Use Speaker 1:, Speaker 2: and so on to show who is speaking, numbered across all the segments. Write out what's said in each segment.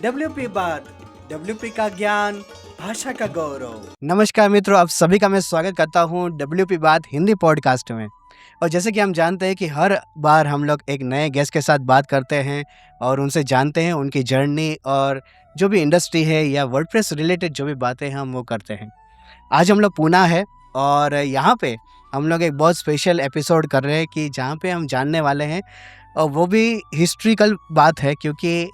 Speaker 1: WP बात, WP का ज्ञान, भाषा का गौरव।
Speaker 2: नमस्कार मित्रों, आप सभी का मैं स्वागत करता हूँ WP बात हिंदी पॉडकास्ट में। और जैसे कि हम जानते हैं कि हर बार हम लोग एक नए गेस्ट के साथ बात करते हैं और उनसे जानते हैं उनकी जर्नी और जो भी इंडस्ट्री है या वर्डप्रेस रिलेटेड जो भी बातें हम वो करते हैं। आज हम लोग पूना है और यहाँ पे हम लोग एक बहुत स्पेशल एपिसोड कर रहे हैं कि जहाँ पे हम जानने वाले हैं और वो भी हिस्ट्रिकल बात है, क्योंकि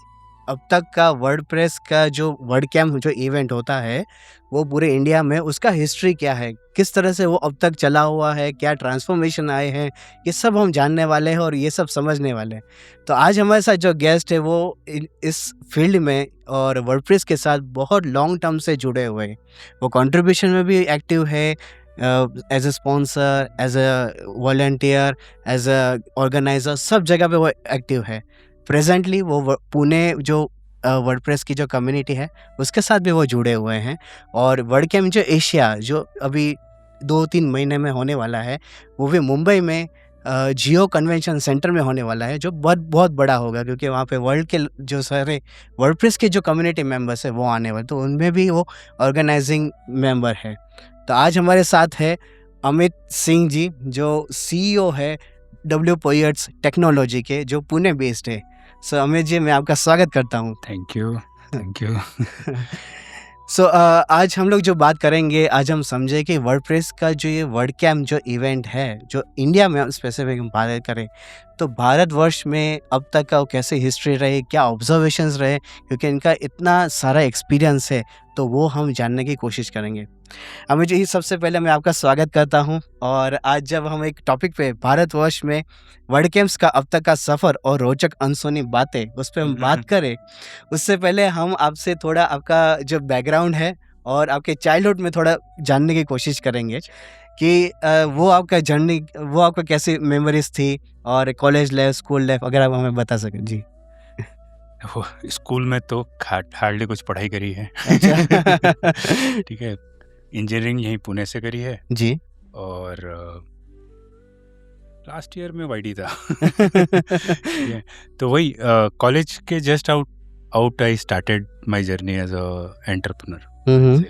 Speaker 2: अब तक का वर्डप्रेस का जो वर्ड कैम्प जो इवेंट होता है वो पूरे इंडिया में उसका हिस्ट्री क्या है, किस तरह से वो अब तक चला हुआ है, क्या ट्रांसफॉर्मेशन आए हैं, ये सब हम जानने वाले हैं और ये सब समझने वाले हैं। तो आज हमारे साथ जो गेस्ट है वो इस फील्ड में और वर्डप्रेस के साथ बहुत लॉन्ग टर्म से जुड़े हुए हैं। वो कंट्रीब्यूशन में भी एक्टिव है, as a sponsor, as a volunteer, as a organizer, सब जगह पे वो एक्टिव है। प्रेजेंटली वो पुणे जो वर्डप्रेस की जो कम्युनिटी है उसके साथ भी वो जुड़े हुए हैं। और वर्ड कैम्प जो एशिया जो अभी 2-3 महीने में होने वाला है वो भी मुंबई में जियो कन्वेंशन सेंटर में होने वाला है, जो बहुत बहुत बड़ा होगा, क्योंकि वहाँ पे वर्ल्ड के जो सारे वर्डप्रेस के जो कम्युनिटी मेंबर्स है वो आने वाले, तो उनमें भी वो ऑर्गेनाइजिंग मेंबर है। तो आज हमारे साथ है अमित सिंह जी, जो CEO है WP पोएट्स टेक्नोलॉजी के, जो पुणे बेस्ड है। सो अमित जी, मैं आपका स्वागत करता हूँ।
Speaker 3: Thank you.
Speaker 2: सो आज हम लोग जो बात करेंगे, आज हम समझे कि वर्डप्रेस का जो ये वर्ड कैम्प जो इवेंट है, जो इंडिया में स्पेसिफिक हम बात करें तो भारतवर्ष में अब तक का कैसे हिस्ट्री रहे, क्या ऑब्जर्वेशंस रहे, क्योंकि इनका इतना सारा एक्सपीरियंस है, तो वो हम जानने की कोशिश करेंगे। अमित जी, सबसे पहले मैं आपका स्वागत करता हूं। और आज जब हम एक टॉपिक पे भारतवर्ष में वर्ड कैम्प्स का अब तक का सफ़र और रोचक अनसुनी बातें उस पर हम बात करें, उससे पहले हम आपसे थोड़ा आपका जो बैकग्राउंड है और आपके चाइल्डहुड में थोड़ा जानने की कोशिश करेंगे कि वो आपका जर्नी, वो आपका कैसी मेमोरीज थी, और कॉलेज लाइफ, स्कूल लाइफ, अगर आप हमें बता सकें जी।
Speaker 3: स्कूल में तो हार्डली कुछ पढ़ाई करी है।
Speaker 2: अच्छा।
Speaker 3: ठीक है, इंजीनियरिंग यहीं पुणे से करी है
Speaker 2: जी।
Speaker 3: और लास्ट ईयर में वाईडी था। ठीक है, तो वही कॉलेज के just out I started my journey as a entrepreneur.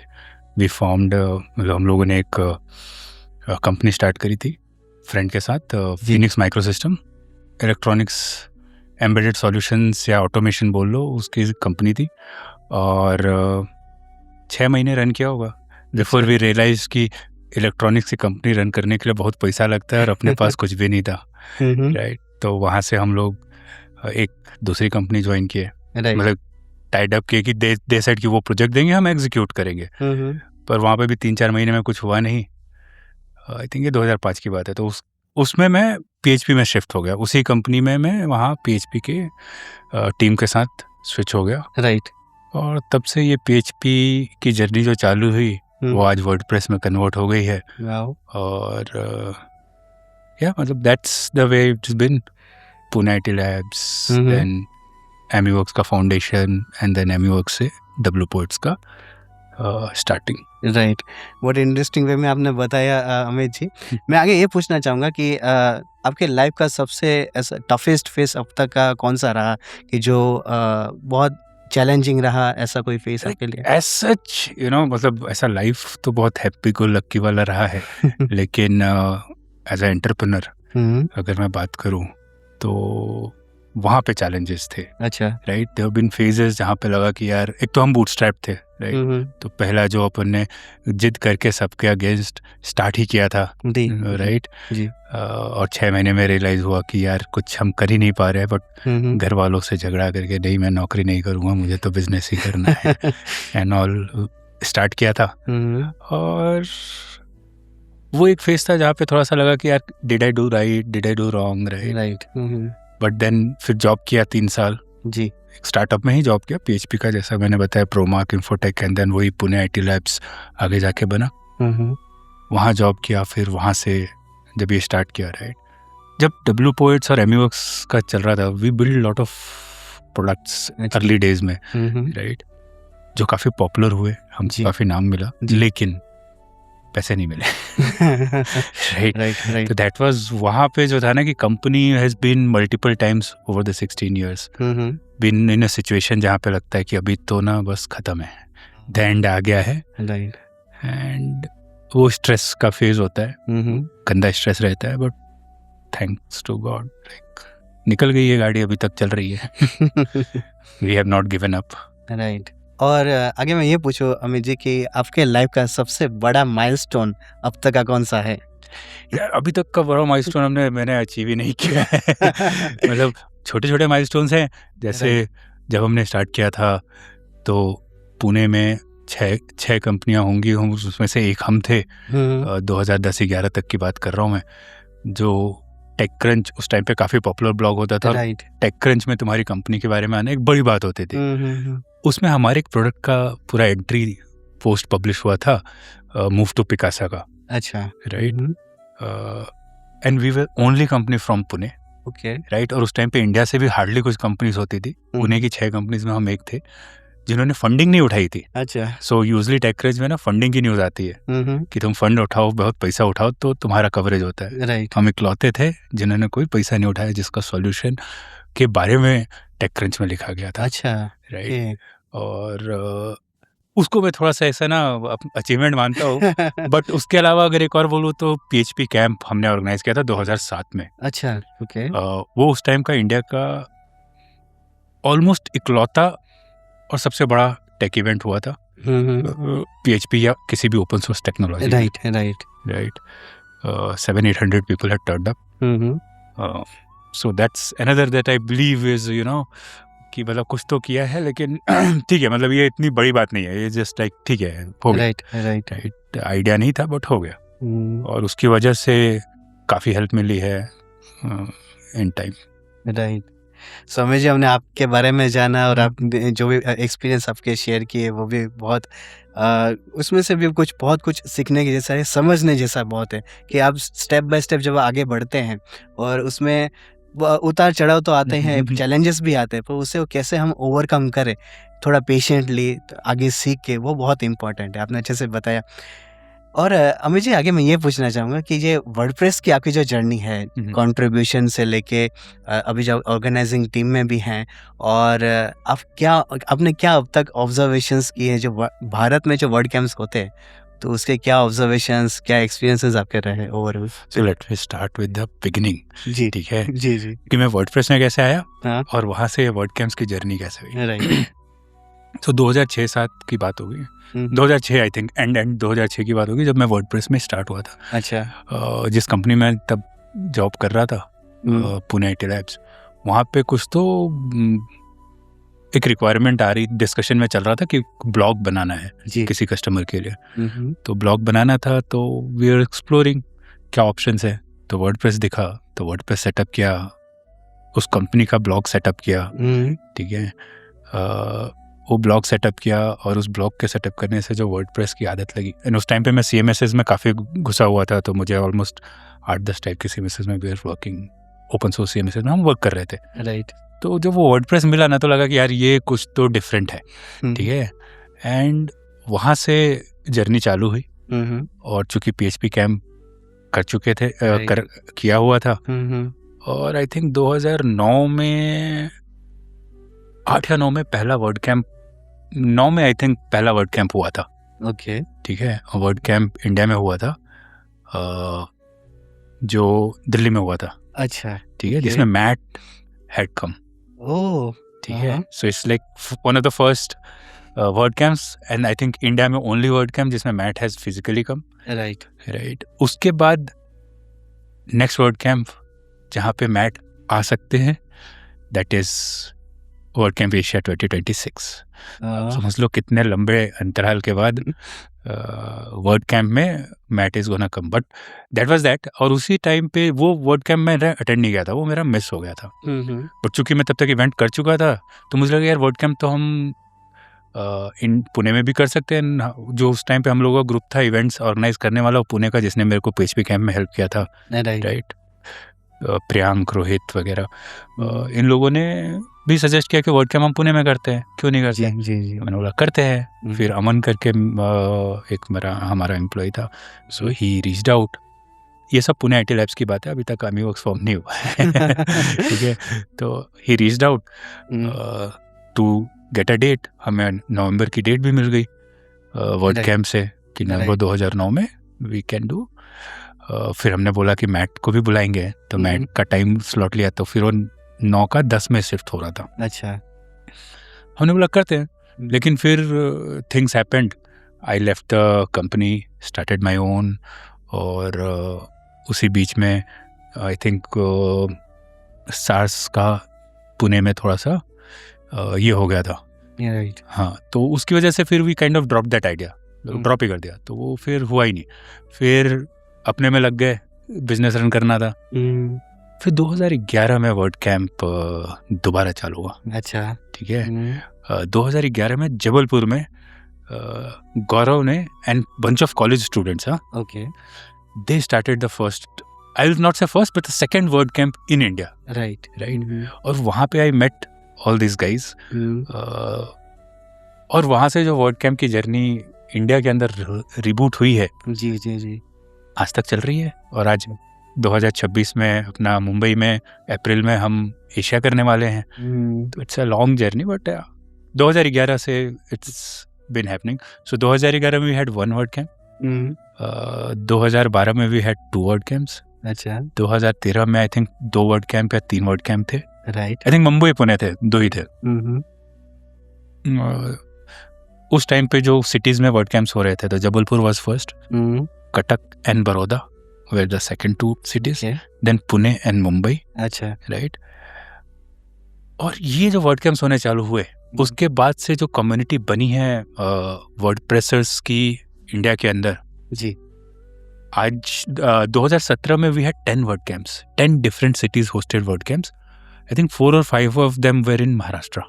Speaker 3: We formed, मतलब हम लोगों ने एक कंपनी स्टार्ट करी थी फ्रेंड के साथ, Phoenix microsystem, electronics embedded solutions या ऑटोमेशन बोल लो, उसकी कंपनी थी। और 6 महीने रन किया होगा बिफोर वी रियलाइज कि इलेक्ट्रॉनिक्स की कंपनी रन करने के लिए बहुत पैसा लगता है और अपने पास कुछ भी नहीं था। राइट, तो वहाँ से हम लोग एक दूसरी कंपनी ज्वाइन किए, मतलब टाइड अप किए कि दे साइड की वो प्रोजेक्ट देंगे, हम एग्जीक्यूट करेंगे। पर वहाँ पे भी 3-4 महीने में कुछ हुआ नहीं। आई थिंक ये 2005 की बात है। तो उसमें मैं PHP में शिफ्ट हो गया, उसी कंपनी में मैं वहाँ PHP के टीम के साथ स्विच हो गया।
Speaker 2: राइट।
Speaker 3: और तब से ये PHP की जर्नी जो चालू हुई वो आज वर्डप्रेस में कन्वर्ट हो गई है। और या मतलब that's the way it's been. Pune IT labs, then एमीवर्क्स का फाउंडेशन, एंड देन एमीवर्क्स से WP पोएट्स का स्टार्टिंग।
Speaker 2: राइट, बहुत इंटरेस्टिंग वे में आपने बताया अमित जी। मैं आगे ये पूछना चाहूँगा कि आपके लाइफ का सबसे ऐसा टफेस्ट फेस अब तक का कौन सा रहा, कि जो बहुत चैलेंजिंग रहा, ऐसा कोई फेस आपके लिए?
Speaker 3: एज सच मतलब ऐसा लाइफ तो बहुत हैप्पी गो लक्की वाला रहा है। लेकिन एज अ एंटरप्रेन्योर अगर मैं बात करूँ तो वहाँ पे चैलेंजेस थे।
Speaker 2: अच्छा।
Speaker 3: Right, there have been phases जहाँ पे लगा कि यार, एक तो हम बूटस्ट्रैप थे, राइट। तो पहला जो अपन ने जिद करके सबके अगेंस्ट स्टार्ट ही किया था, राइट
Speaker 2: जी।
Speaker 3: और 6 महीने में रियलाइज हुआ कि यार कुछ हम कर ही नहीं पा रहे हैं। बट घर वालों से झगड़ा करके, नहीं मैं नौकरी नहीं करूँगा, मुझे तो बिजनेस ही करना है, एंड ऑल स्टार्ट किया था। और वो एक फेज था जहाँ पे थोड़ा सा लगा कि यार, did I do right, did I do wrong, right. But then फिर जॉब किया 3 साल
Speaker 2: जी,
Speaker 3: एक स्टार्टअप में ही जॉब किया PHP का, जैसा मैंने बताया, प्रोमार्क, इन्फोटेक, एंड देन वही पुणे IT लैब्स आगे जाके बना। वहाँ जॉब किया, फिर वहाँ से जब ये स्टार्ट किया, राइट, जब WP पोएट्स और एमीवर्क्स का चल रहा था, we build lot of products early days में, राइट, जो काफ़ी पॉपुलर हुए, हम काफ़ी नाम मिला। लेकिन पैसे नहीं मिले। राइट
Speaker 2: राइट
Speaker 3: तो दैट वाज वहाँ पे जो था ना कि company has been multiple times over the 16 years been in a situation जहाँ पे लगता है कि अभी तो ना बस ख़त्म है, द एंड आ गया है।
Speaker 2: राइट
Speaker 3: एंड वो स्ट्रेस का फेज होता है, गंदा स्ट्रेस रहता है, but thanks to god like निकल गई है गाड़ी, अभी तक चल रही है। We have not given up.
Speaker 2: Right और आगे मैं ये पूछूं अमित जी कि आपके लाइफ का सबसे बड़ा माइलस्टोन अब तक का कौन सा है?
Speaker 3: यार अभी तक का बड़ा माइलस्टोन मैंने अचीव ही नहीं किया है। मतलब छोटे छोटे माइलस्टोन्स हैं, जैसे जब हमने स्टार्ट किया था तो पुणे में छः कंपनियां होंगी, हम उसमें से एक हम थे। 2010-11 तक की बात कर रहा हूँ मैं। जो टेक क्रंच उस टाइम पे काफ़ी पॉपुलर ब्लॉग होता था, टेक क्रंच में तुम्हारी कंपनी के बारे में आना एक बड़ी बात होती थी। उसमें हमारे एक प्रोडक्ट का पूरा एंट्री पोस्ट पब्लिश हुआ था, मूव टू पिकासा का।
Speaker 2: अच्छा
Speaker 3: right and we were only company from Pune.
Speaker 2: Okay
Speaker 3: right और उस टाइम पे इंडिया से भी हार्डली कुछ कंपनीज होती थी। पुणे की 6 कंपनीज में हम एक थे जिन्होंने फंडिंग नहीं उठाई थी।
Speaker 2: अच्छा
Speaker 3: सो यूजली टेक क्रंच में ना फंडिंग की न्यूज़ आती है कि तुम फंड उठाओ, बहुत पैसा उठाओ तो तुम्हारा कवरेज होता है।
Speaker 2: राइट
Speaker 3: हम इकलौते थे जिन्होंने कोई पैसा नहीं उठाया, जिसका सॉल्यूशन के बारे में टेक क्रंच में लिखा गया था।
Speaker 2: अच्छा
Speaker 3: राइट और उसको मैं थोड़ा सा ऐसा ना अचीवमेंट मानता हूँ। बट उसके अलावा अगर एक और बोलूँ तो PHP कैंप हमने ऑर्गेनाइज किया था 2007 में।
Speaker 2: अच्छा ओके
Speaker 3: वो उस टाइम का इंडिया का ऑलमोस्ट इकलौता और सबसे बड़ा टेक इवेंट हुआ था PHP या किसी भी open source technology. Right 700-800 people had turned up. So that's another that I believe is you know कि मतलब कुछ तो किया है, लेकिन ठीक है, मतलब ये इतनी बड़ी बात नहीं है, ये जस्ट लाइक ठीक है हो गया। राइट आइडिया नहीं था बट हो गया और उसकी वजह से काफ़ी हेल्प मिली है in time.
Speaker 2: Right so Amit ji, हमने आपके बारे में जाना और आप जो भी एक्सपीरियंस आपके शेयर किए वो भी बहुत उसमें से भी बहुत कुछ सीखने की जैसा है, समझने जैसा बहुत है कि आप स्टेप बाय स्टेप जब आगे बढ़ते हैं और उसमें उतार चढ़ाव तो आते हैं, चैलेंजेस भी आते हैं, पर उसे कैसे हम ओवरकम करें थोड़ा पेशेंटली आगे सीख के, वो बहुत इम्पोर्टेंट है। आपने अच्छे से बताया। और अमित जी, आगे मैं ये पूछना चाहूँगा कि ये वर्डप्रेस की आपकी जो जर्नी है, कंट्रीब्यूशन से लेके अभी जो ऑर्गेनाइजिंग टीम में भी हैं, और आपने क्या अब तक ऑब्जर्वेशंस किए हैं जो भारत में जो वर्ड कैंप्स होते हैं, तो उसके क्या ऑब्जर्वेशंस, क्या एक्सपीरियंसेस आपके रहे overall?
Speaker 3: So let me start with the beginning.
Speaker 2: जी
Speaker 3: ठीक है
Speaker 2: जी
Speaker 3: कि मैं वर्डप्रेस में कैसे आया।
Speaker 2: हाँ।
Speaker 3: और वहाँ से वर्ड कैंप्स की जर्नी कैसे हुई।
Speaker 2: राइट
Speaker 3: तो 2006-07 की बात होगी, 2006 आई थिंक, एंड 2006 की बात होगी जब मैं वर्डप्रेस में स्टार्ट हुआ था।
Speaker 2: अच्छा
Speaker 3: जिस कंपनी में तब जॉब कर रहा था, पुणे IT लैब्स, वहाँ पे कुछ तो एक रिक्वायरमेंट आ रही, डिस्कशन में चल रहा था कि ब्लॉग बनाना है किसी कस्टमर के लिए। तो ब्लॉग बनाना था, तो वी आर एक्सप्लोरिंग क्या ऑप्शंस है। तो वर्डप्रेस दिखा, तो वर्डप्रेस सेटअप किया, उस कंपनी का ब्लॉग सेटअप किया। ठीक है, वो ब्लॉग सेटअप किया और उस ब्लॉग के सेटअप करने से जो वर्डप्रेस की आदत लगी। एंड उस टाइम पे मैं CMSs में काफ़ी घुसा हुआ था, तो मुझे ऑलमोस्ट 8-10 टाइप के CMSs में we are working, open source CMSs में हम वर्क कर रहे थे।
Speaker 2: राइट
Speaker 3: तो जब वो वर्डप्रेस मिला ना, तो लगा कि यार ये कुछ तो डिफरेंट है। ठीक है, एंड वहाँ से जर्नी चालू हुई। और चूंकि PHP कैंप कर चुके थे, किया हुआ था, और आई थिंक 2009 में 8 या 9 में पहला वर्ड कैंप, 9 में आई थिंक पहला वर्ड कैंप हुआ था।
Speaker 2: ओके
Speaker 3: ठीक है, वर्ड कैंप इंडिया में हुआ था, जो दिल्ली में हुआ था।
Speaker 2: अच्छा
Speaker 3: ठीक है, जिसमें मैट हैड कम।
Speaker 2: ओह
Speaker 3: ठीक है, so it's like one of the first word camps, and I think India में ओनली वर्ड कैंप जिसमें Matt has physically come. Right उसके बाद नेक्स्ट वर्ड कैंप जहाँ पे मैट आ सकते हैं, that is word camp Asia 2026। समझ लो कितने लंबे अंतराल के बाद वर्ड कैंप में Matt is gonna come, but that was that. और उसी टाइम पे वो वर्ड कैंप में अटेंड नहीं किया था, वो मेरा मिस हो गया था। बट चूंकि मैं तब तक इवेंट कर चुका था, तो मुझे लगा यार वर्ड कैंप तो हम इन पुणे में भी कर सकते हैं। जो उस टाइम पे हम लोगों का ग्रुप था इवेंट्स ऑर्गेनाइज करने वाला, पुणे का, जिसने मेरे को PHP कैंप में हेल्प किया था। राइट प्रियांक, रोहित वगैरह, इन लोगों ने भी सजेस्ट किया कि वर्ल्ड कैंप हम पुणे में करते हैं, क्यों नहीं करते?
Speaker 2: जी जी जी।
Speaker 3: मैंने बोला करते हैं। फिर अमन करके एक हमारा एम्प्लॉय था, सो ही रीच्ड आउट। ये सब पुणे IT लैब्स की बात है, अभी तक आर्मी वर्क्स फॉर्म नहीं हुआ है। ठीक है, तो he reached out to get a date. हमें नवंबर की डेट भी मिल गई वर्ल्ड कैंप से कि नवंबर 2009 में वी कैन डू। फिर हमने बोला कि मैट को भी बुलाएंगे, तो मैट का टाइम स्लॉट लिया, तो फिर वो 9 का 10 में शिफ्ट हो रहा था।
Speaker 2: अच्छा।
Speaker 3: हमने बोला करते हैं, लेकिन फिर things happened. I left the company, started my own, और उसी बीच में आई थिंक सार्स का पुणे में थोड़ा सा ये हो गया था।
Speaker 2: राइट।
Speaker 3: हाँ, तो उसकी वजह से फिर we kind of drop that idea, drop ही कर दिया, तो वो फिर हुआ ही नहीं। फिर अपने में लग गए, बिजनेस रन करना था। फिर 2011 में वर्ल्ड कैंप दोबारा चालू हुआ।
Speaker 2: अच्छा।
Speaker 3: ठीक है, 2011 में जबलपुर में गौरव ने and bunch of college students,
Speaker 2: okay,
Speaker 3: they started the first, I will not say first but the second WordCamp in India.
Speaker 2: Right.
Speaker 3: और वहाँ पे I met all this guys, और वहाँ से जो वर्ल्ड कैंप की जर्नी इंडिया के अंदर रिबूट हुई है,
Speaker 2: जी जी जी,
Speaker 3: आज तक चल रही है। और आज 2026 में अपना मुंबई में अप्रैल में हम एशिया करने वाले हैं। तो it's a long journey, but 2011 से इट्स बिन हैपनिंग। सो 2011 में वी हैड 1 वर्ल्ड कैंप, 2012 में वी हैड 2 वर्ल्ड कैंप्स,
Speaker 2: अच्छा,
Speaker 3: 2013 में आई थिंक 2 वर्ल्ड कैंप या 3 वर्ल्ड कैंप थे।
Speaker 2: Right.
Speaker 3: I think Mumbai Pune थे, 2 ही थे। उस टाइम पे जो सिटीज में वर्ल्ड कैंप्स हो रहे थे, तो Jabalpur was first, Cuttack and Baroda were the second 2 cities, then Pune and Mumbai.
Speaker 2: अच्छा,
Speaker 3: राइट। और ये जो वर्ल्ड कैंप्स होने चालू हुए, उसके बाद से जो कम्युनिटी बनी है वर्डप्रेसर्स की इंडिया के अंदर,
Speaker 2: जी,
Speaker 3: आज 2017 में we had 10 world camps, 10 different cities hosted world camps. I think 4 or 5 of them were in Maharashtra.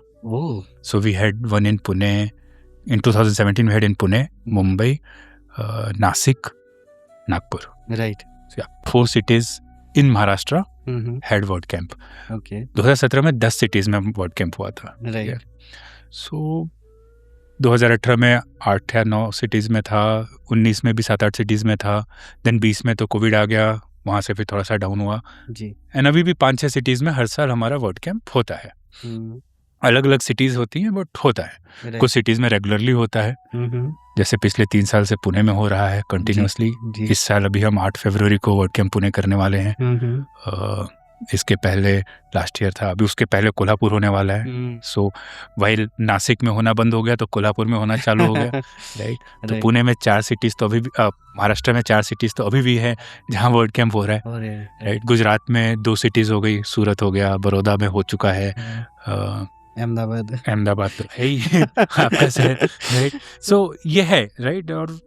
Speaker 3: So we had 1 in Pune, in 2017 we had in Pune, Mumbai, Nasik, Nagpur.
Speaker 2: Right.
Speaker 3: So yeah, 4 cities in Maharashtra had word camp.
Speaker 2: Okay.
Speaker 3: 2017 में 10 cities में word camp हुआ था.
Speaker 2: Right.
Speaker 3: Yeah. So 2018 में 8 या 9 cities में था, 19 में भी 7-8 cities में था, then 20 में तो कोविड आ गया, वहाँ से फिर थोड़ा सा डाउन हुआ
Speaker 2: जी।
Speaker 3: एंड अभी भी 5-6 cities में हर साल हमारा वर्ड कैंप होता है। अलग अलग सिटीज होती हैं, बट होता है। कुछ सिटीज में रेगुलरली होता है, जैसे पिछले 3 साल से पुणे में हो रहा है कंटिन्यूसली। इस साल अभी हम 8 फरवरी को वर्ल्ड कैंप पुणे करने वाले हैं। इसके पहले लास्ट ईयर था, अभी उसके पहले कोल्हापुर होने वाला है। सो वही नासिक में होना बंद हो गया तो कोल्हापुर में होना चालू हो गया। राइट। तो पुणे में 4 सिटीज तो अभी भी, महाराष्ट्र में 4 सिटीज तो अभी भी है जहाँ वर्ल्ड कैंप हो रहा है। राइट। गुजरात में 2 सिटीज हो गई, सूरत हो गया, बड़ौदा में हो चुका है, अहमदाबाद तो है ही आपका शहर। राइट। सो ये है, राइट। और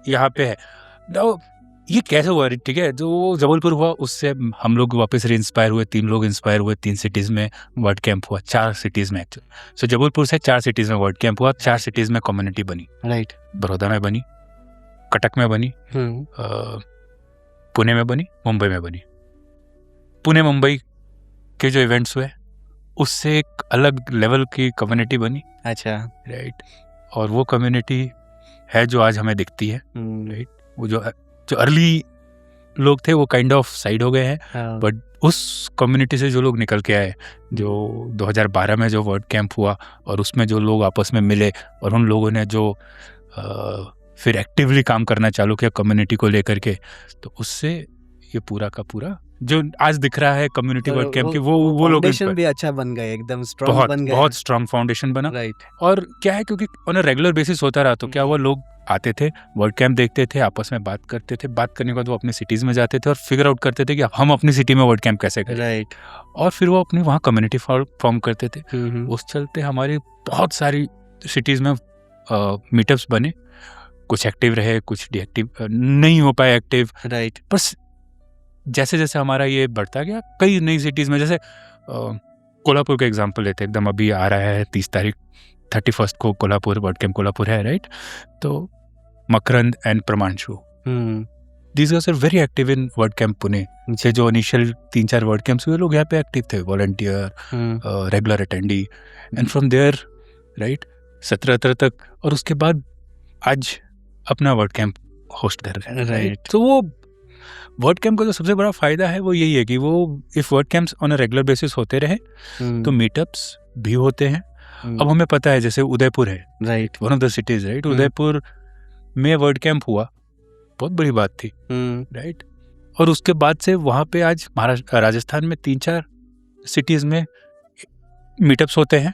Speaker 3: यहाँ पे है ये कैसे हुआ? ठीक है, जो जबलपुर हुआ उससे हम लोग वापस री इंस्पायर हुए, 3 लोग इंस्पायर हुए, 3 सिटीज़ में वर्ल्ड कैंप हुआ, 4 सिटीज़ में एक्चुअली। सो जबलपुर से 4 सिटीज़ में वर्ल्ड कैंप हुआ, 4 सिटीज़ में कम्युनिटी बनी।
Speaker 2: राइट।
Speaker 3: बड़ौदा में बनी, कटक में बनी, पुणे में बनी, मुंबई में बनी। पुणे मुंबई के जो इवेंट्स हुए उससे एक अलग लेवल की कम्युनिटी बनी।
Speaker 2: अच्छा।
Speaker 3: राइट। और वो कम्युनिटी है जो आज हमें दिखती है। राइट। वो जो अर्ली लोग थे वो काइंड ऑफ साइड हो गए हैं, बट उस कम्युनिटी से जो लोग निकल के आए, जो 2012 में जो वर्ल्ड कैंप हुआ और उसमें जो लोग आपस में मिले और उन लोगों ने जो फिर एक्टिवली काम करना चालू किया कम्युनिटी को लेकर के, तो उससे ये पूरा का पूरा जो आज दिख रहा है कम्युनिटी वर्ल्ड कैंप की, वो लोग
Speaker 2: फाउंडेशन भी अच्छा बन गए, एकदम स्ट्रांग बन गए,
Speaker 3: बहुत स्ट्रांग फाउंडेशन बना।
Speaker 2: राइट।
Speaker 3: और क्या है, क्योंकि ऑन अ रेगुलर बेसिस होता रहा, तो क्या वो लोग आते थे, वर्ल्ड कैंप देखते थे, आपस में बात करते थे, बात करने के बाद वो अपने सिटीज में जाते थे और फिगर आउट करते थे कि हम अपनी सिटी में वर्ल्ड कैंप कैसे करें।
Speaker 2: राइट।
Speaker 3: और फिर वो अपनी वहाँ कम्युनिटी फॉर्म करते थे। उस चलते हमारी बहुत सारी सिटीज में मीटअप्स बने, कुछ एक्टिव रहे, कुछ डीएक्टिव नहीं हो पाए एक्टिव।
Speaker 2: राइट।
Speaker 3: बस जैसे जैसे हमारा ये बढ़ता गया, कई नई सिटीज़ में, जैसे कोल्हापुर का एग्जांपल लेते हैं, एकदम अभी आ रहा है 30 तारीख 31 को कोल्हापुर वर्ल्ड कैंप कोल्हापुर है। राइट। तो Makarand and Pramanshu these guys are very active in WordCamp Pune से जो इनिशियल 3-4 वर्ड कैंप्स हुए लोग यहाँ पे एक्टिव थे, volunteer, regular attendee, and from there right 17 तक, और उसके बाद आज अपना वर्ड कैंप होस्ट कर रहे हैं, राइट। तो वो वर्ड कैंप का जो सबसे बड़ा फायदा है वो यही है कि वो if word camps on a regular basis होते रहे तो मीटअप्स भी होते हैं। अब हमें पता है जैसे उदयपुर है, right, one of the cities, right, Udaipur में वर्ड कैंप हुआ, बहुत बड़ी बात थी, राइट। और उसके बाद से वहाँ पे आज महाराष्ट्र राजस्थान में 3-4 सिटीज में मीटअप्स होते हैं।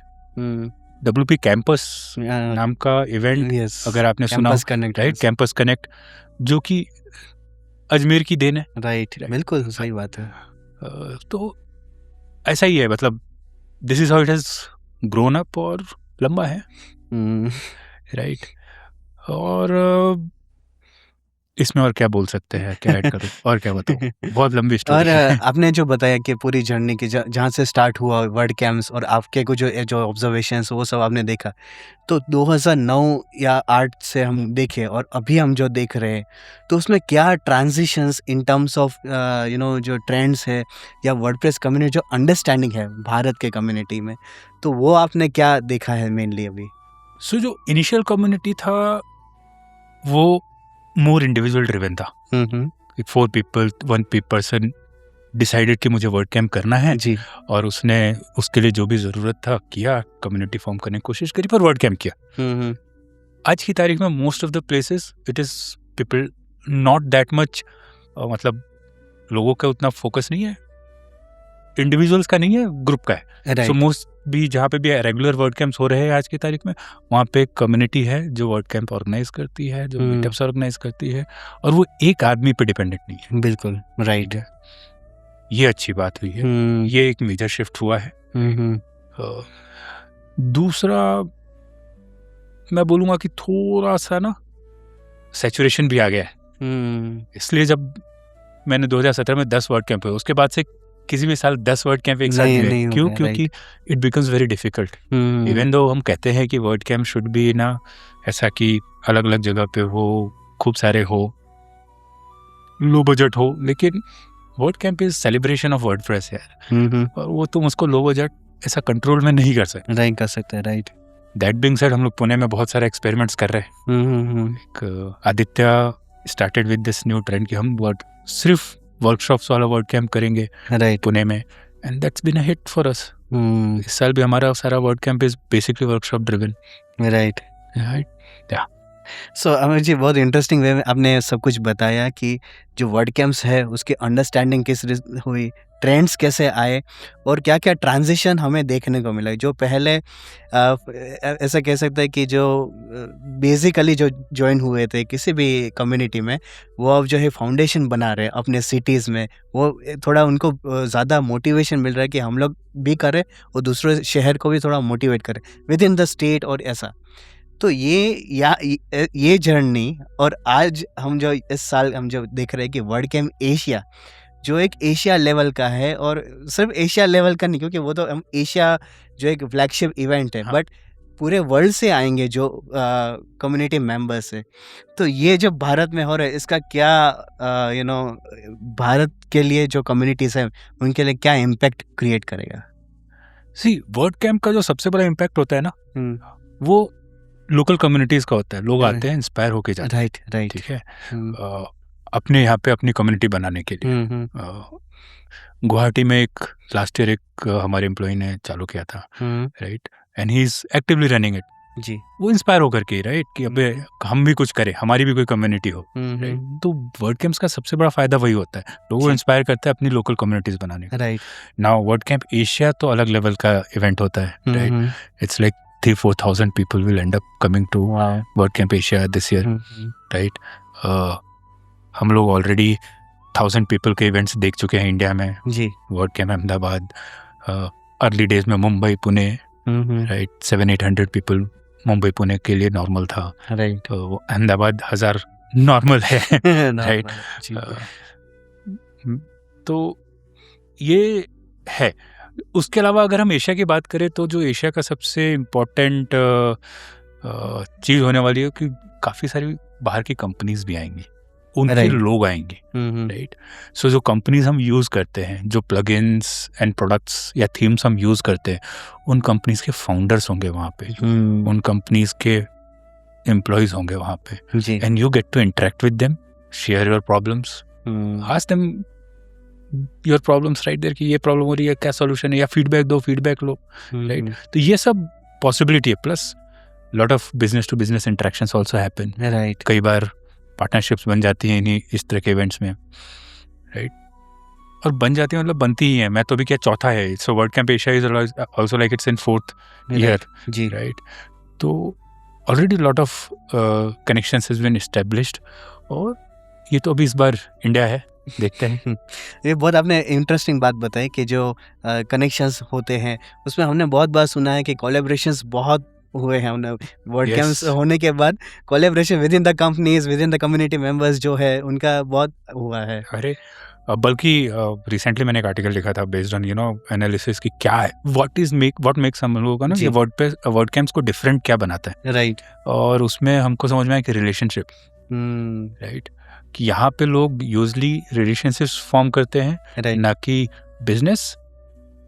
Speaker 3: WP कैंपस नाम का इवेंट अगर आपने सुना, राइट, कैंपस कनेक्ट, जो कि अजमेर की देन है, राइट, बिल्कुल सही बात है। तो ऐसा ही है, मतलब this is how it has grown up और लंबा है, राइट। और इसमें और क्या बोल सकते हैं, क्या ऐड करूं और क्या बताऊं, बहुत लंबी स्टोरी
Speaker 2: और
Speaker 3: है।
Speaker 2: आपने जो बताया कि पूरी जर्नी की जहाँ से स्टार्ट हुआ वर्ड कैंप्स और आपके को जो ऑब्जर्वेशंस वो सब आपने देखा, तो 2009 या 8 से हम देखें और अभी हम जो देख रहे हैं, तो उसमें क्या ट्रांजिशंस इन टर्म्स ऑफ जो ट्रेंड्स है या वर्डप्रेस कम्युनिटी जो अंडरस्टैंडिंग है भारत के कम्युनिटी में, तो वो आपने क्या देखा है मेनली अभी?
Speaker 3: सो जो इनिशियल कम्युनिटी था वो मोर इंडिविजुअल ड्रिवन था। 4 people 1 पर्सन डिसाइडेड कि मुझे वर्ड कैंप करना है जी, और उसने उसके लिए जो भी ज़रूरत था किया, कम्युनिटी फॉर्म करने की कोशिश करी, पर वर्ड कैंप किया। आज की तारीख में most of the places it is people not that much, मतलब लोगों का उतना फोकस नहीं है, इंडिविजुअल्स का नहीं है, ग्रुप का है। सो मोस्ट भी जहाँ पे भी रेगुलर वर्ड कैंप्स हो रहे हैं आज की तारीख में, वहाँ पे एक कम्युनिटी है जो वर्ड कैंप ऑर्गेनाइज करती है, जो मीटअप्स ऑर्गेनाइज करती है, और वो एक आदमी पे डिपेंडेंट नहीं है।
Speaker 2: बिल्कुल राइट,
Speaker 3: ये अच्छी बात हुई है, ये एक मेजर शिफ्ट हुआ है। दूसरा मैं बोलूँगा कि थोड़ा सा ना सैचुरेशन भी आ गया है। इसलिए जब मैंने 2017 में 10 वर्ड कैंप हुए, उसके बाद से किसी भी साल 10 वर्ड कैंप एक साथ हुए, क्यों? क्योंकि it becomes very difficult. Even though हम कहते हैं कि वर्ड कैंप शुड बी ना ऐसा कि अलग अलग जगह पे हो, खूब सारे हो, लो बजट हो, लेकिन word camp is celebration of WordPress यार, और वो तुम उसको लो बजट ऐसा कंट्रोल में नहीं कर सकते, राइट। दैट बीइंग सेड, हम लोग पुणे में बहुत सारे एक्सपेरिमेंट्स कर रहे हैं। Aditya started with this new trend कि हम सिर्फ वर्कशॉप्स वाला वर्ड कैंप करेंगे पुणे में, and that's been a hit for us. इस साल भी हमारा सारा word camp is basically workshop driven, right. या
Speaker 2: सो अमर जी, बहुत इंटरेस्टिंग वे में आपने सब कुछ बताया कि जो वर्ड कैंप्स है उसकी अंडरस्टैंडिंग किस हुई, ट्रेंड्स कैसे आए और क्या क्या ट्रांजिशन हमें देखने को मिला। जो पहले ऐसा कह सकते हैं कि जो बेसिकली जो ज्वाइन हुए थे किसी भी कम्युनिटी में, वो अब जो है फाउंडेशन बना रहे हैं अपने सिटीज़ में, वो थोड़ा उनको ज़्यादा मोटिवेशन मिल रहा है कि हम लोग भी करें और दूसरे शहर को भी थोड़ा मोटिवेट करें विद इन द स्टेट और ऐसा। तो ये जर्नी, और आज हम जो इस साल हम जो देख रहे हैं कि वर्ड कैंप एशिया जो एक एशिया लेवल का है, और सिर्फ एशिया लेवल का नहीं, क्योंकि वो तो हम एशिया जो एक फ्लैगशिप इवेंट है, बट पूरे वर्ल्ड से आएंगे जो कम्युनिटी मेंबर्स है। तो ये जो भारत में हो रहा है, इसका क्या भारत के लिए जो कम्युनिटीज़ हैं उनके लिए क्या इम्पैक्ट क्रिएट करेगा?
Speaker 3: सी, वर्ड कैंप का जो सबसे बड़ा इम्पैक्ट होता है ना, वो लोकल कम्युनिटीज़ का होता है। लोग आते हैं, इंस्पायर होके जाते हैं, राइट, ठीक है, अपने यहाँ पे अपनी कम्युनिटी बनाने के लिए। गुवाहाटी में एक लास्ट ईयर एक हमारे एम्प्लॉय ने चालू किया था, right, and he is actively running it जी। वो इंस्पायर होकर के, राइट, कि अबे हम भी कुछ करें, हमारी भी कोई कम्युनिटी हो, राइट। तो वर्ड कैंप्स का सबसे बड़ा फायदा वही होता है, लोगों को इंस्पायर करता है अपनी लोकल कम्युनिटीज बनाने का, right. Now word camp Asia तो अलग लेवल का इवेंट होता है, right. It's like 3,000-4,000 people will end up coming to Word Camp Asia this year, right? हम लोग ऑलरेडी 1,000 people के इवेंट्स देख चुके हैं इंडिया में जी। WordCamp Ahmedabad, early days में मुंबई पुणे, राइट, 700-800 people मुंबई पुणे के लिए नॉर्मल था, राइट। तो अहमदाबाद 1000 नॉर्मल है, राइट। तो ये है। उसके अलावा अगर हम एशिया की बात करें तो जो एशिया का सबसे इम्पोर्टेंट चीज़ होने वाली है कि काफ़ी सारी बाहर की कंपनीज भी आएंगी, उनके
Speaker 2: Right.
Speaker 3: लोग आएंगे, राइट. सो जो कंपनीज हम यूज़ करते हैं, जो प्लगइन्स एंड प्रोडक्ट्स या थीम्स हम यूज़ करते हैं, उन कंपनीज के फाउंडर्स होंगे वहाँ पे, उन कंपनीज के एम्प्लॉयज़ होंगे वहाँ पे,
Speaker 2: जी.
Speaker 3: And you get to interact with them, share your problems, ask them your problems right there कि ये प्रॉब्लम हो रही है, क्या सॉल्यूशन है, या फीडबैक दो, फीडबैक लो, राइट. तो ये सब पॉसिबिलिटी है. Plus lot of business to business interactions also happen.
Speaker 2: Right.
Speaker 3: कई बार पार्टनरशिप्स बन जाती हैं इन्हीं इस तरह के इवेंट्स में, राइट. और बन जाती है मतलब बनती ही है. मैं तो अभी क्या चौथा है, so word camp Asia is also like it's in 4th year,
Speaker 2: जी.
Speaker 3: राइट. तो already lot of connections has been established, और ये तो अभी इस बार इंडिया है, देखते हैं.
Speaker 2: ये बहुत आपने इंटरेस्टिंग बात बताई कि जो कनेक्शंस होते हैं उसमें हमने बहुत बार सुना है कि कोलैबोरेशंस बहुत हुए हैं. Word
Speaker 3: Yes.
Speaker 2: कैंप्स होने के बाद collaboration with in the companies, with in the community members जो है उनका बहुत हुआ है.
Speaker 3: अरे बल्कि रिसेंटली मैंने एक आर्टिकल लिखा था बेस्ड ऑन एनालिसिस कि क्या है, व्हाट मेक्स हम लोगों का ना
Speaker 2: जी.
Speaker 3: ये वर्ड कैंप्स को डिफरेंट क्या बनाता है.
Speaker 2: राइट.
Speaker 3: और उसमें हमको समझ में आया कि रिलेशनशिप, राइट, कि यहाँ पे लोग यूजली रिलेशनशिप्स फॉर्म करते हैं,
Speaker 2: राइट.
Speaker 3: ना कि business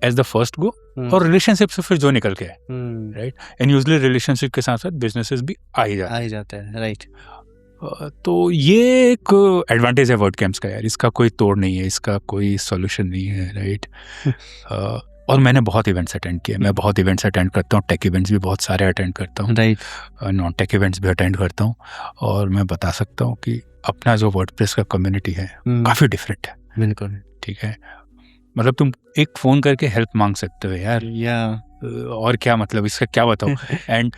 Speaker 3: as the first go, और रिलेशनशिप से फिर जो निकल के है, राइट. एंड यूजली रिलेशनशिप के साथ साथ बिजनेसेस भी आ ही जाते
Speaker 2: आ ही जाता है. राइट.
Speaker 3: हैं. तो ये एक एडवांटेज है वर्ड कैंप्स का यार, इसका कोई तोड़ नहीं है, इसका कोई सॉल्यूशन नहीं है, राइट. और मैंने बहुत इवेंट्स अटेंड किए, मैं बहुत इवेंट्स अटेंड करता हूँ, टेक इवेंट्स भी बहुत सारे अटेंड करता हूँ,
Speaker 2: राइट.
Speaker 3: नॉन टेक इवेंट्स भी अटेंड करता हूँ, और मैं बता सकता हूँ कि अपना जो वर्डप्रेस का कम्युनिटी है काफ़ी डिफरेंट है.
Speaker 2: बिल्कुल.
Speaker 3: ठीक है, मतलब तुम एक फ़ोन करके हेल्प मांग सकते हो यार,
Speaker 2: या
Speaker 3: और क्या मतलब, इसका क्या बताओ. एंड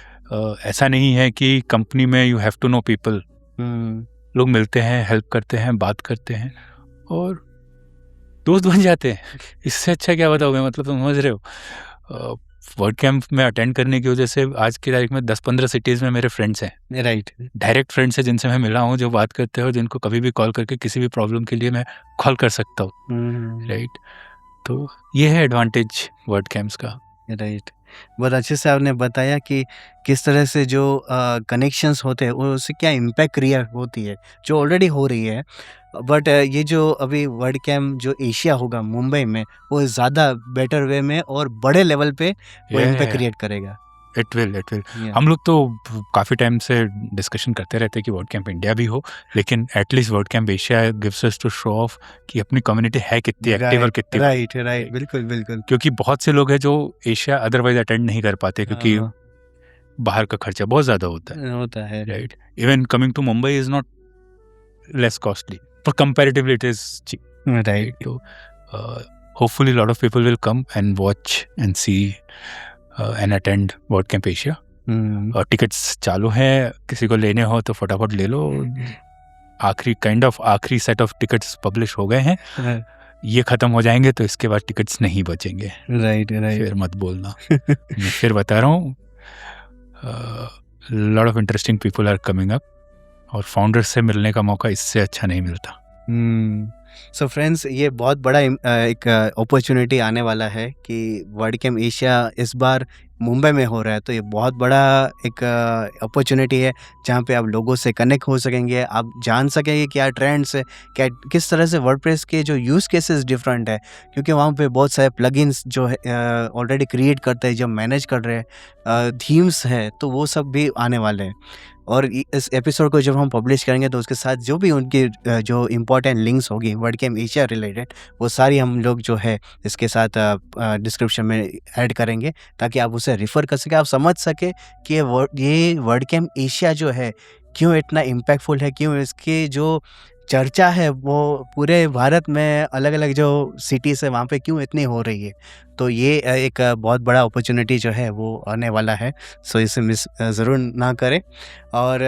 Speaker 3: ऐसा नहीं है कि कंपनी में you have to know people, लोग मिलते हैं, हेल्प करते हैं, बात करते हैं, और दोस्त बन जाते हैं. इससे अच्छा क्या बताओगे, मतलब तुम समझ रहे हो. वर्ड कैंप में अटेंड करने की वजह से आज की तारीख में 10-15 सिटीज़ में मेरे फ्रेंड्स हैं,
Speaker 2: राइट.
Speaker 3: डायरेक्ट फ्रेंड्स हैं जिनसे मैं मिला हूँ, जो बात करते हैं, और जिनको कभी भी कॉल करके किसी भी प्रॉब्लम के लिए मैं कॉल कर सकता हूँ, राइट. तो ये है एडवांटेज वर्ड कैंप्स का.
Speaker 2: राइट. बहुत अच्छे से आपने बताया कि किस तरह से जो कनेक्शंस होते हैं उससे क्या इम्पैक्ट क्रिएट होती है, जो ऑलरेडी हो रही है. बट ये जो अभी वर्ड कैंप जो एशिया होगा मुंबई में, वो ज़्यादा बेटर वे में और बड़े लेवल पे वो इम्पैक्ट क्रिएट करेगा.
Speaker 3: It will. हम लोग तो काफ़ी टाइम से डिस्कशन करते रहते हैं कि वर्ड कैंप इंडिया भी हो, लेकिन at least word camp Asia gives us to show off कि अपनी कम्युनिटी है कितनी एक्टिव और कितनी.
Speaker 2: राइट. बिल्कुल.
Speaker 3: क्योंकि बहुत से लोग हैं जो एशिया अदरवाइज अटेंड नहीं कर पाते, क्योंकि बाहर का खर्चा बहुत ज़्यादा होता है, right. Even coming to Mumbai is not less costly, पर comparatively it is cheap,
Speaker 2: right.
Speaker 3: तो hopefully lot of people will come and watch and see and attend word camp Asia. और टिकट्स चालू हैं, किसी को लेने हो तो फटाफट ले लो. आखिरी सेट ऑफ टिकट्स पब्लिश हो गए हैं, ये ख़त्म हो जाएंगे तो इसके बाद टिकट्स नहीं बचेंगे.
Speaker 2: राइट.
Speaker 3: फिर मत बोलना. मैं फिर बता रहा हूँ, lot of interesting people are coming up, और फाउंडर्स से मिलने का मौका इससे अच्छा नहीं मिलता.
Speaker 2: सो फ्रेंड्स, ये बहुत बड़ा एक अपॉर्चुनिटी आने वाला है कि वर्ड कैंप एशिया इस बार मुंबई में हो रहा है, तो ये बहुत बड़ा एक अपॉर्चुनिटी है जहाँ पे आप लोगों से कनेक्ट हो सकेंगे, आप जान सकेंगे क्या ट्रेंड्स है, क्या किस तरह से वर्डप्रेस के जो यूज़ केसेस डिफरेंट है, क्योंकि वहाँ पे बहुत सारे प्लगइन्स जो है ऑलरेडी क्रिएट करते हैं, जो मैनेज कर रहे हैं, थीम्स है, तो वो सब भी आने वाले हैं. और इस एपिसोड को जब हम पब्लिश करेंगे तो उसके साथ जो भी उनकी जो इम्पोर्टेंट लिंक्स होगी वर्ड कैंप एशिया रिलेटेड, वो सारी हम लोग जो है इसके साथ डिस्क्रिप्शन में ऐड करेंगे, ताकि आप उसे रिफ़र कर सकें, आप समझ सके कि ये वर्ड कैंप एशिया जो है क्यों इतना इम्पैक्टफुल है, क्यों इसकी जो चर्चा है वो पूरे भारत में अलग अलग जो सिटीज़ है वहाँ पे क्यों इतनी हो रही है. तो ये एक बहुत बड़ा अपॉर्चुनिटी जो है वो आने वाला है, सो इसे मिस ज़रूर ना करें. और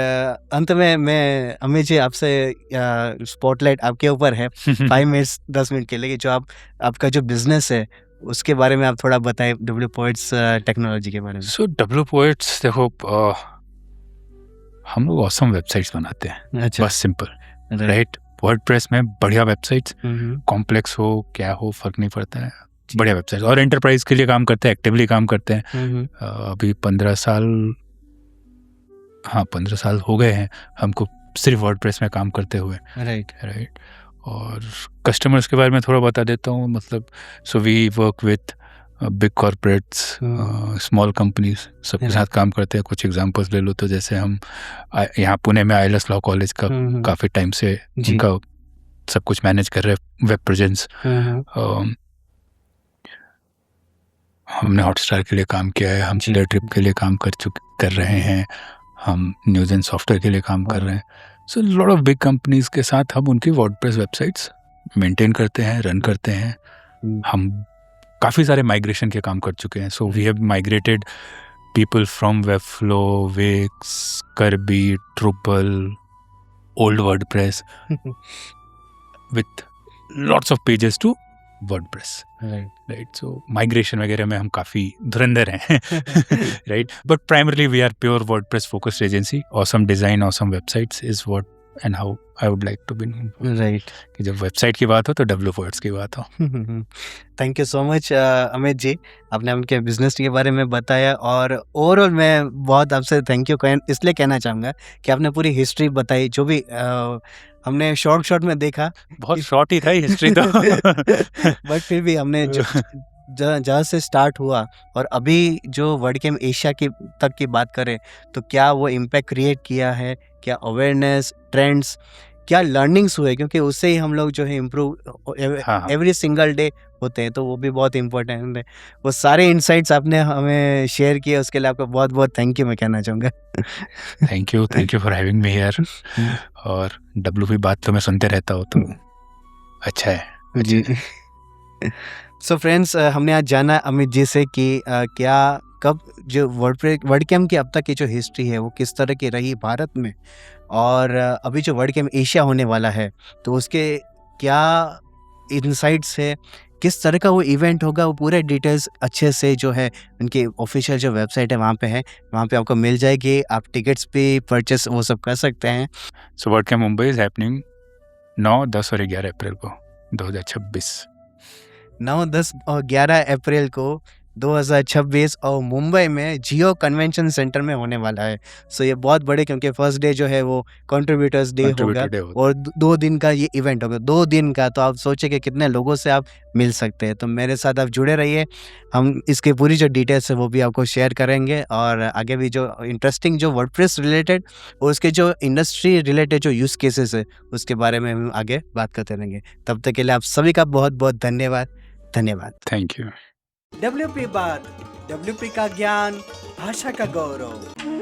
Speaker 2: अंत में मैं अमित जी आपसे स्पॉटलाइट आपके ऊपर है 5 मिनट्स 10 मिनट के लिए, कि जो आपका जो बिज़नेस है उसके बारे में आप थोड़ा बताएं, W Poets टेक्नोलॉजी के बारे में.
Speaker 3: सो W Poets देखो, हम लोग ऑसम वेबसाइट्स बनाते हैं.
Speaker 2: अच्छा.
Speaker 3: बस सिंपल, राइट. वर्डप्रेस में बढ़िया वेबसाइट्स, कॉम्प्लेक्स हो क्या हो फर्क नहीं पड़ता है, बढ़िया वेबसाइट्स, और एंटरप्राइज के लिए काम करते हैं, एक्टिवली काम करते हैं. अभी 15 साल हो गए हैं हमको सिर्फ वर्डप्रेस में काम करते हुए,
Speaker 2: राइट।
Speaker 3: राइट। और कस्टमर्स के बारे में थोड़ा बता देता हूँ, मतलब so we work with big corporates, small companies, सबके साथ काम करते हैं। कुछ एग्जांपल्स ले लो तो जैसे हम यहाँ पुणे में आईएलएस लॉ कॉलेज का काफ़ी टाइम से उनका सब कुछ मैनेज कर रहे हैं, वेब प्रेजेंस। हमने हॉटस्टार के लिए काम किया है, हम चिलर ट्रिप के लिए काम कर रहे हैं, हम न्यूज़ एंड सॉफ्टवेयर के लिए काम कर रहे हैं। So lot of big companies के साथ हम उनकी वर्डप्रेस वेबसाइट्स मेंटेन करते हैं, रन करते हैं। हम काफ़ी सारे माइग्रेशन के काम कर चुके हैं। So we have migrated people from Webflow, Wix, Kirby, Drupal, old WordPress with lots of pages to WordPress, right. So migration वगैरह में हम काफ़ी धुरंधर हैं, right. But primarily we are pure WordPress focused agency. Awesome design, awesome websites is what and how I would like to be known,
Speaker 2: right.
Speaker 3: कि जब website की बात हो तो WordPress की बात हो।
Speaker 2: Thank you so much Amit ji, आपने उनके बिजनेस के बारे में बताया, और ओवरऑल मैं बहुत आपसे थैंक यू इसलिए कहना चाहूँगा कि आपने पूरी हिस्ट्री बताई, जो भी हमने शॉर्ट में देखा,
Speaker 3: बहुत शॉर्ट ही था हिस्ट्री तो
Speaker 2: बट फिर भी हमने जहाँ से स्टार्ट हुआ और अभी जो वर्डकेम एशिया की तक की बात करें तो क्या वो इम्पैक्ट क्रिएट किया है, क्या अवेयरनेस, ट्रेंड्स, क्या लर्निंग्स हुए, क्योंकि उससे ही हम लोग जो है इम्प्रूव एवरी सिंगल डे होते हैं, तो वो भी बहुत इम्पोर्टेंट है। वो सारे इंसाइट्स आपने हमें शेयर किए, उसके लिए आपका बहुत बहुत थैंक यू मैं कहना चाहूँगा।
Speaker 3: Thank you for having me here. और WP बात तो मैं सुनते रहता हूँ, तो अच्छा है
Speaker 2: जी। सो फ्रेंड्स, हमने आज जाना अमित जी से कि क्या कब जो वर्डकेम की अब तक की जो हिस्ट्री है वो किस तरह की रही भारत में, और अभी जो वर्डकेम एशिया होने वाला है तो उसके क्या इनसाइट्स है, किस तरह का वो इवेंट होगा, वो पूरे डिटेल्स अच्छे से जो है उनकी ऑफिशियल जो वेबसाइट है वहाँ पे आपको मिल जाएगी। आप टिकट्स भी परचेस वो सब कर सकते हैं।
Speaker 3: सो वर्डकेम मुंबई इज हैपनिंग 9, 10 और 11 अप्रैल को 2026।
Speaker 2: 9, 10 और 11 अप्रैल को 2026 और मुंबई में जियो कन्वेंशन सेंटर में होने वाला है। सो ये बहुत बड़े, क्योंकि फर्स्ट डे जो है वो कंट्रीब्यूटर्स डे होगा और 2 दिन का ये इवेंट होगा, 2 दिन का। तो आप सोचे कि कितने लोगों से आप मिल सकते हैं। तो मेरे साथ आप जुड़े रहिए, हम इसके पूरी जो डिटेल्स है वो भी आपको शेयर करेंगे, और आगे भी जो इंटरेस्टिंग जो वर्डप्रेस रिलेटेड और उसके जो इंडस्ट्री रिलेटेड जो यूज़ केसेस है उसके बारे में हम आगे बात करते रहेंगे। तब तक के लिए आप सभी का बहुत बहुत धन्यवाद।
Speaker 3: Thank you.
Speaker 1: WP बात, WP का ज्ञान, भाषा का गौरव।